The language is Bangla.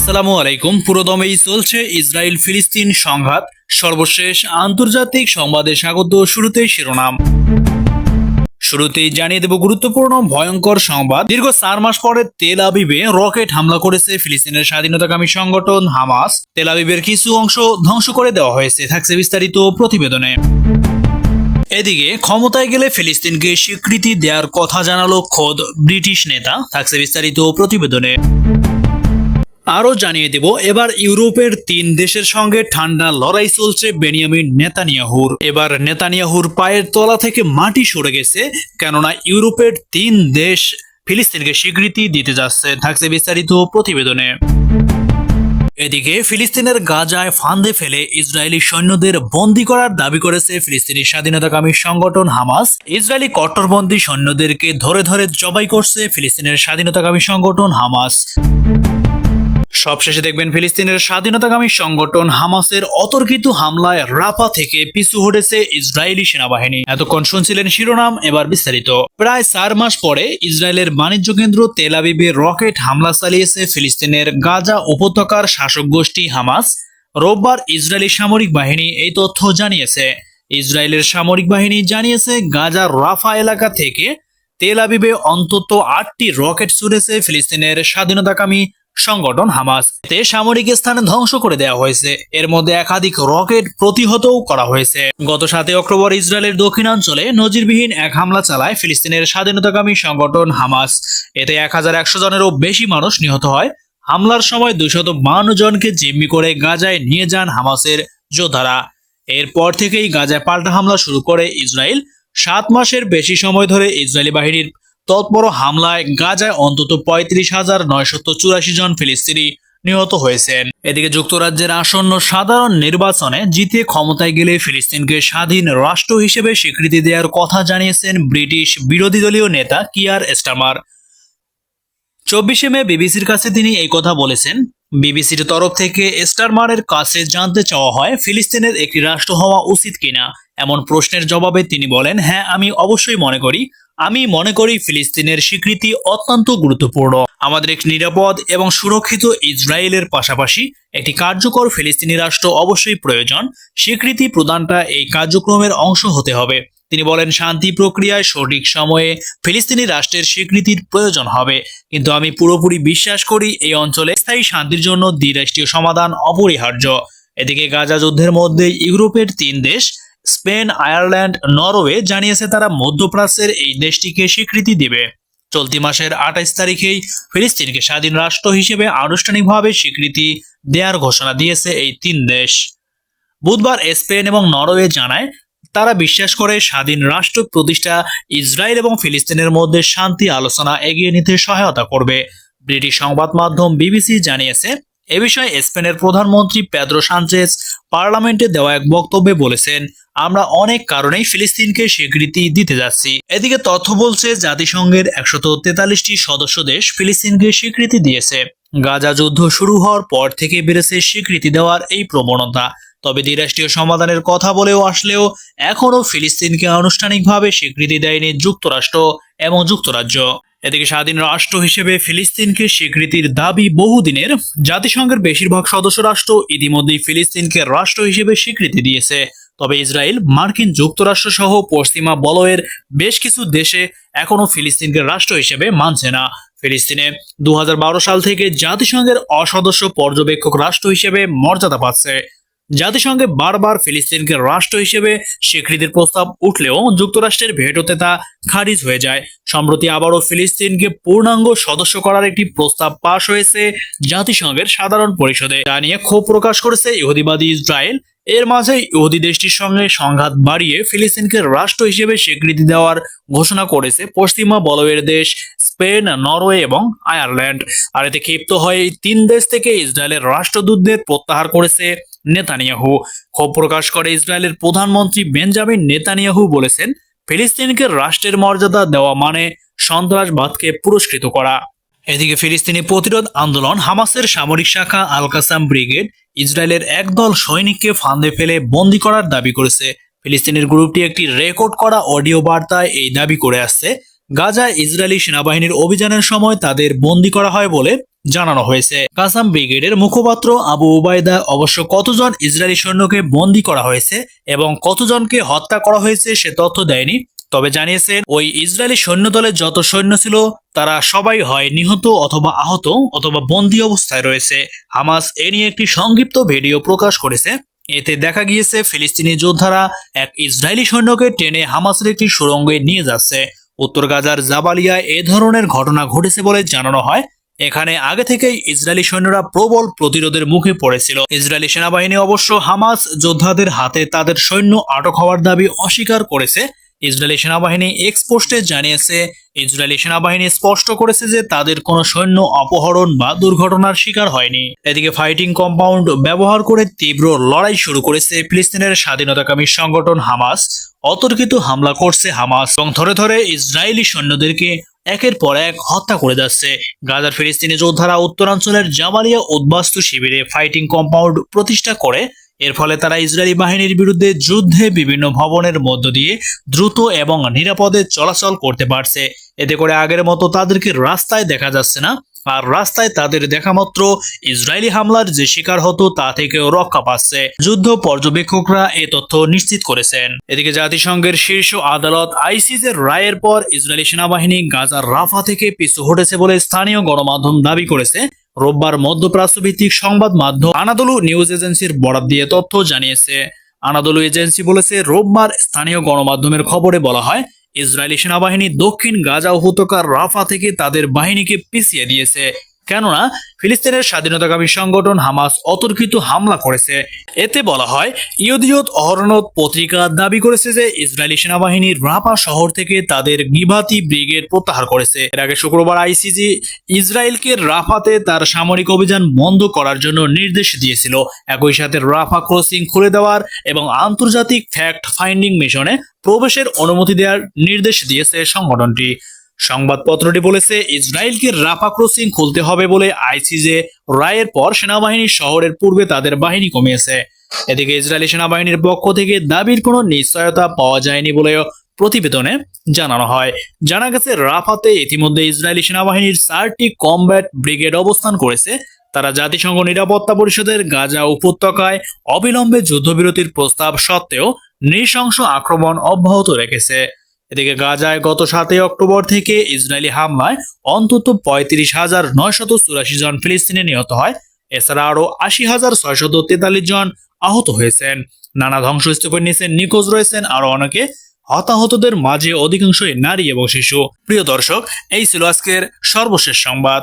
আসসালামু আলাইকুম। পুরোদমেই চলছে ইসরায়েল ফিলিস্তিন সংঘাত। সর্বশেষ আন্তর্জাতিক সংবাদে স্বাগত। শুরুতেই শিরোনাম। শুরুতেই জানিয়ে দেব গুরুত্বপূর্ণ ভয়ঙ্কর সংবাদ। দীর্ঘ 4 মাস পরে তেল আবিবে রকেট হামলা করেছে ফিলিস্তিনের স্বাধীনতাকামী সংগঠন হামাস। তেল আবিবের কিছু অংশ ধ্বংস করে দেওয়া হয়েছে, থাকছে বিস্তারিত প্রতিবেদনে। এদিকে ক্ষমতায় গেলে ফিলিস্তিনকে স্বীকৃতি দেওয়ার কথা জানালো খোদ ব্রিটিশ নেতা, থাকছে বিস্তারিত প্রতিবেদনে। আরও জানিয়ে দেব এবার ইউরোপের 3 দেশের সঙ্গে ঠান্ডা লড়াই চলছে বেনিয়ামিন নেতানিয়াহুর। এবার নেতানিয়াহুর পায়ের তলা থেকে মাটি সরে গেছে, কেননা ইউরোপের 3 দেশ ফিলিস্তিনকে স্বীকৃতি দিতে যাচ্ছে, থাকছে বিস্তারিত প্রতিবেদনে। এদিকে ফিলিস্তিনের গাজায় ফাঁদে ফেলে ইসরায়েলি সৈন্যদের বন্দী করার দাবি করেছে ফিলিস্তিনি স্বাধীনতাকামী সংগঠন হামাস। ইসরায়েলি কট্টরপন্থী সৈন্যদেরকে ধরে ধরে জবাই করছে ফিলিস্তিনের স্বাধীনতাকামী সংগঠন হামাস। সবশেষে দেখবেন ফিলিস্তিনের স্বাধীনতাকামী সংগঠন হামাসের অতর্কিত হামলায় রাফা থেকে পিছু হটেছে ইসরায়েলি সেনাবাহিনী। এতক্ষণ শুনছিলেন শিরোনাম, এবার বিস্তারিত। প্রায় 4 মাস পরে ইসরায়েলের বাণিজ্য কেন্দ্র তেল আবিবে রকেট হামলা চালিয়েছে ফিলিস্তিনের গাজা উপত্যকার শাসক গোষ্ঠী হামাস। রোববার ইসরায়েলি সামরিক বাহিনী এই তথ্য জানিয়েছে। ইসরায়েলের সামরিক বাহিনী জানিয়েছে গাজার রাফা এলাকা থেকে তেল আবিবে অন্তত 8টি রকেট ছুড়েছে ফিলিস্তিনের স্বাধীনতাকামী সংগঠন হামাস। এতে সামরিক স্থানে ধ্বংস করে দেওয়া হয়েছে। এর মধ্যে একাধিক রকেট প্রতিহতও করা হয়েছে। গত 7 অক্টোবর ইসরায়েলের দক্ষিণাঞ্চলে নজিরবিহীন এক হামলা চালায় ফিলিস্তিনের স্বাধীনতাকামী সংগঠন হামাস। এতে 1100 জনেরও বেশি মানুষ নিহত হয়। হামলার সময় 252 জনকে জিম্মি করে গাজায় নিয়ে যান হামাসের যোদ্ধারা। এরপর থেকেই গাজায় পাল্টা হামলা শুরু করে ইসরায়েল। 7 মাসের বেশি সময় ধরে ইসরায়েলি বাহিনীর তৎপর হামলায় গাজায় অন্তত 35,984 জন ফিলিস্তিনি নিহত হয়েছেন। এদিকে যুক্তরাজ্যের আসন্ন সাধারণ নির্বাচনে জিতে ক্ষমতায় গেলে ফিলিস্তিনকে স্বাধীন রাষ্ট্র হিসেবে স্বীকৃতি দেওয়ার কথা জানিয়েছেন ব্রিটিশ বিরোধী দলীয় নেতা কিয়ার স্টারমার। 24 মে বিবিসির কাছে তিনি এই কথা বলেছেন। বিবিসির তরফ থেকে স্টারমারের কাছে জানতে চাওয়া হয় ফিলিস্তিনের একটি রাষ্ট্র হওয়া উচিত কিনা। এমন প্রশ্নের জবাবে তিনি বলেন, হ্যাঁ, আমি অবশ্যই মনে করি ফিলিস্তিনের স্বীকৃতি অত্যন্ত গুরুত্বপূর্ণ। আমাদের একটি নিরাপদ এবং সুরক্ষিত ইসরায়েলের পাশাপাশি একটি কার্যকর ফিলিস্তিনি রাষ্ট্র অবশ্যই প্রয়োজন। স্বীকৃতি প্রদানটা এই কার্যক্রমের অংশ হতে হবে। তিনি বলেন, শান্তি প্রক্রিয়ায় সঠিক সময়ে ফিলিস্তিনি রাষ্ট্রের স্বীকৃতির প্রয়োজন হবে, কিন্তু আমি পুরোপুরি বিশ্বাস করি এই অঞ্চলে স্থায়ী শান্তির জন্য দ্বিরাষ্ট্রীয় সমাধান অপরিহার্য। এদিকে গাজা যুদ্ধের মধ্যে ইউরোপের 3 দেশ স্পেন, আয়ারল্যান্ড, নরওয়ে জানিয়েছে তারা মধ্যপ্রাচ্যের এই দেশটিকে স্বীকৃতি দেবে। চলতি মাসের 28 তারিখেই ফিলিস্তিনকে স্বাধীন রাষ্ট্র হিসেবে আনুষ্ঠানিকভাবে স্বীকৃতি দেওয়ার ঘোষণা দিয়েছে এই 3 দেশ। বুধবার স্পেন এবং নরওয়ে জানায় তারা বিশ্বাস করে স্বাধীন রাষ্ট্র প্রতিষ্ঠা ইসরায়েল এবং ফিলিস্তিনের মধ্যে শান্তি আলোচনা এগিয়ে নিতে সহায়তা করবে। ব্রিটিশ সংবাদ মাধ্যম বিবিসি জানিয়েছে, এ বিষয়ে স্পেনের প্রধানমন্ত্রী পেদ্রো সানচেজ পার্লামেন্টে দেওয়া এক বক্তব্যে বলেছেন, আমরা অনেক কারণেই ফিলিস্তিনকে স্বীকৃতি দিতে যাচ্ছি। এদিকে তথ্য বলছে জাতিসংঘের 143টি সদস্য দেশ ফিলিস্তিনকে স্বীকৃতি দিয়েছে। গাজা যুদ্ধ শুরু হওয়ার পর থেকে বেড়েছে স্বীকৃতি দেওয়ার এই প্রবণতা। তবে দ্বিরাষ্ট্রীয় সমাধানের কথা বলেও আসলেও এখনও ফিলিস্তিনকে আনুষ্ঠানিকভাবে স্বীকৃতি দেয়নি যুক্তরাষ্ট্র এবং যুক্তরাজ্য। এদিকে স্বাধীন রাষ্ট্র হিসেবে ফিলিস্তিনকে স্বীকৃতির দাবি বহুদিনের। জাতিসংঘের বেশিরভাগ সদস্য রাষ্ট্র ইতিমধ্যেই ফিলিস্তিনকে রাষ্ট্র হিসেবে স্বীকৃতি দিয়েছে। তবে ইসরায়েল, মার্কিন যুক্তরাষ্ট্র সহ পশ্চিমা বলয়ের বেশ কিছু দেশে এখনও ফিলিস্তিনকে রাষ্ট্র হিসেবে মানছে না। ফিলিস্তিনে 2012 সাল থেকে জাতিসংঘের অসদস্য পর্যবেক্ষক রাষ্ট্র হিসেবে মর্যাদা পাচ্ছে। জাতিসংঘে বারবার ফিলিস্তিনকে রাষ্ট্র হিসেবে স্বীকৃতির প্রস্তাব উঠলেও যুক্তরাষ্ট্রের ভেটোতে তা খারিজ হয়ে যায়। সম্প্রতি আবারও ফিলিস্তিনকে পূর্ণাঙ্গ সদস্য করার একটি প্রস্তাব পাশ হয়েছে জাতিসংঘের সাধারণ পরিষদে। তা নিয়ে ক্ষোভ প্রকাশ করেছে ইহুদিবাদী ইসরায়েল। এর মাঝে ইহুদি দেশটির সঙ্গে সংঘাত বাড়িয়ে ফিলিস্তিনকে রাষ্ট্র হিসেবে স্বীকৃতি দেওয়ার ঘোষণা করেছে পশ্চিমা বলয়ের দেশ স্পেন, নরওয়ে এবং আয়ারল্যান্ড। আর এতে ক্ষিপ্ত হয়ে এই 3 দেশ থেকে ইসরায়েলের রাষ্ট্রদূতদের প্রত্যাহার করেছে নেতানিয়াহু। ক্ষোভ প্রকাশ করে ইসরায়েলের প্রধানমন্ত্রী বেঞ্জামিন নেতানিয়াহু বলেছেন, ফিলিস্তিনকে রাষ্ট্রের মর্যাদা দেওয়া মানে সন্ত্রাসবাদকে পুরস্কৃত করা। এদিকে ফিলিস্তিনি প্রতিরোধ আন্দোলন হামাসের সামরিক শাখা আল কাসাম ব্রিগেড ইসরায়েলের একদল সৈনিককে ফাঁদে ফেলে বন্দী করার দাবি করেছে। ফিলিস্তিনের গ্রুপটি একটি রেকর্ড করা অডিও বার্তায় এই দাবি করে আসছে। গাজায় ইসরায়েলি সেনাবাহিনীর অভিযানের সময় তাদের বন্দী করা হয় বলে জানানো হয়েছে। কাসাম ব্রিগেডের মুখপাত্র আবু উবাইদা অবশ্য কতজন ইসরায়েলি সৈন্যকে বন্দী করা হয়েছে এবং কতজনকে হত্যা করা হয়েছে সে তথ্য দেয়নি, তবে জানিয়েছেন ওই ইসরায়েলি সৈন্যদলে যত সৈন্য ছিল তারা সবাই হয় নিহত অথবা আহত অথবা বন্দী অবস্থায় রয়েছে। হামাস এ নিয়ে একটি সংক্ষিপ্ত ভিডিও প্রকাশ করেছে। এতে দেখা গিয়েছে ফিলিস্তিনি যোদ্ধারা এক ইসরায়েলি সৈন্যকে টেনে হামাসের একটি সুড়ঙ্গে নিয়ে যাচ্ছে। উত্তর গাজার জাবালিয়ায় এ ধরনের ঘটনা ঘটেছে বলে জানানো হয়। এখানে আগে থেকেই ইসরায়েলি সৈন্যরা প্রবল প্রতিরোধের মুখে পড়েছিল। ইসরায়েলি সেনাবাহিনী অবশ্য হামাস যোদ্ধাদের হাতে তাদের সৈন্য আটক হওয়ার দাবি অস্বীকার করেছে। ইসরায়েলি সেনাবাহিনী এক্স পোস্টে জানিয়েছে, ইসরায়েলি সেনাবাহিনী স্পষ্ট করেছে যে তাদের কোনো সৈন্য অপহরণ বা দুর্ঘটনার শিকার হয়নি। এদিকে ফাইটিং কম্পাউন্ড ব্যবহার করে তীব্র লড়াই শুরু করেছে ফিলিস্তিনের স্বাধীনতাকামী সংগঠন হামাস। অতর্কিত হামলা করছে হামাস এবং ধরে ধরে ইসরায়েলি সৈন্যদেরকে একের পর এক হত্যা করে যাচ্ছে। গাজার ফিলিস্তিনি যোদ্ধারা উত্তরাঞ্চলের জামালিয়া উদ্বাস্তু শিবিরে ফাইটিং কম্পাউন্ড প্রতিষ্ঠা করে। এর ফলে তারা ইসরায়েলি বাহিনীর বিরুদ্ধে যুদ্ধে বিভিন্ন ভবনের মধ্য দিয়ে দ্রুত এবং নিরাপদে চলাচল করতে পারছে। এতে করে আগের মতো তাদেরকে রাস্তায় দেখা যাচ্ছে না, আর রাস্তায় তাদের দেখা মাত্র ইসরায়েলি হামলার যে শিকার হতো তা থেকেও রক্ষা পাচ্ছে। যুদ্ধ পর্যবেক্ষকরা এ তথ্য নিশ্চিত করেছেন। এদিকে জাতিসংঘের শীর্ষ আদালত আইসিজের রায়ের পর ইসরায়েলি সেনাবাহিনী গাজার রাফা থেকে পিছু হটেছে বলে স্থানীয় গণমাধ্যম দাবি করেছে। রোববার মধ্যপ্রাচ্য ভিত্তিক সংবাদ মাধ্যম আনাদোলু নিউজ এজেন্সির বরাত দিয়ে তথ্য জানিয়েছে। আনাদোলু এজেন্সি বলেছে, রোববার স্থানীয় গণমাধ্যমের খবরে বলা হয়, ইসরায়েলি সেনাবাহিনী দক্ষিণ গাজা উপত্যকার রাফা থেকে তাদের বাহিনীকে পিছিয়ে দিয়েছে, কেননা ফিলিস্তিনের স্বাধীনতাকামী সংগঠন হামাস অতর্কিত হামলা করেছে। এতে বলা হয়, ইয়দিয়ত অহরনত পত্রিকা দাবি করেছে যে ইসরায়েলি সেনাবাহিনী রাফা শহর থেকে তাদের গিভাতি ব্রিগেড প্রত্যাহার করেছে। এর আগে শুক্রবার আইসিজি ইসরায়েলকে রাফাতে তার সামরিক অভিযান বন্ধ করার জন্য নির্দেশ দিয়েছিল। একই সাথে রাফা ক্রসিং খুলে দেওয়ার এবং আন্তর্জাতিক ফ্যাক্ট ফাইন্ডিং মিশনে প্রবেশের অনুমতি দেওয়ার নির্দেশ দিয়েছে সংগঠনটি। সংবাদপত্রটি বলেছে, ইসরায়েলকে রাফা ক্রসিং খুলতে হবে বলে আইসিজে রায়ের পর সেনাবাহিনী শহরের পূর্বে তাদের বাহিনী কমিয়েছে। এদিকে ইসরায়েলি সেনাবাহিনীর পক্ষ থেকে দাবির কোনো নিশ্চয়তা পাওয়া যায়নি বলেও প্রতিবেদনে জানানো হয়। জানা গেছে, রাফাতে ইতিমধ্যে ইসরায়েলি সেনাবাহিনীর 4টি কমব্যাট ব্রিগেড অবস্থান করেছে। তারা জাতিসংঘ নিরাপত্তা পরিষদের গাজা উপত্যকায় অবিলম্বে যুদ্ধবিরতির প্রস্তাব সত্ত্বেও নৃশংস আক্রমণ অব্যাহত রেখেছে। এদিকে গাজায় গত 7 অক্টোবর থেকে ইসরায়েলি হামলায় অন্তত 35,984 জন ফিলিস্তিনি নিহত হয়। এছাড়া আরও 80,643 জন আহত হয়েছেন। নানা ধ্বংসস্তূপের নিচে নিখোঁজ রয়েছেন আরো অনেকে। হতাহতদের মাঝে অধিকাংশই নারী এবং শিশু। প্রিয় দর্শক, এই ছিল আজকের সর্বশেষ সংবাদ।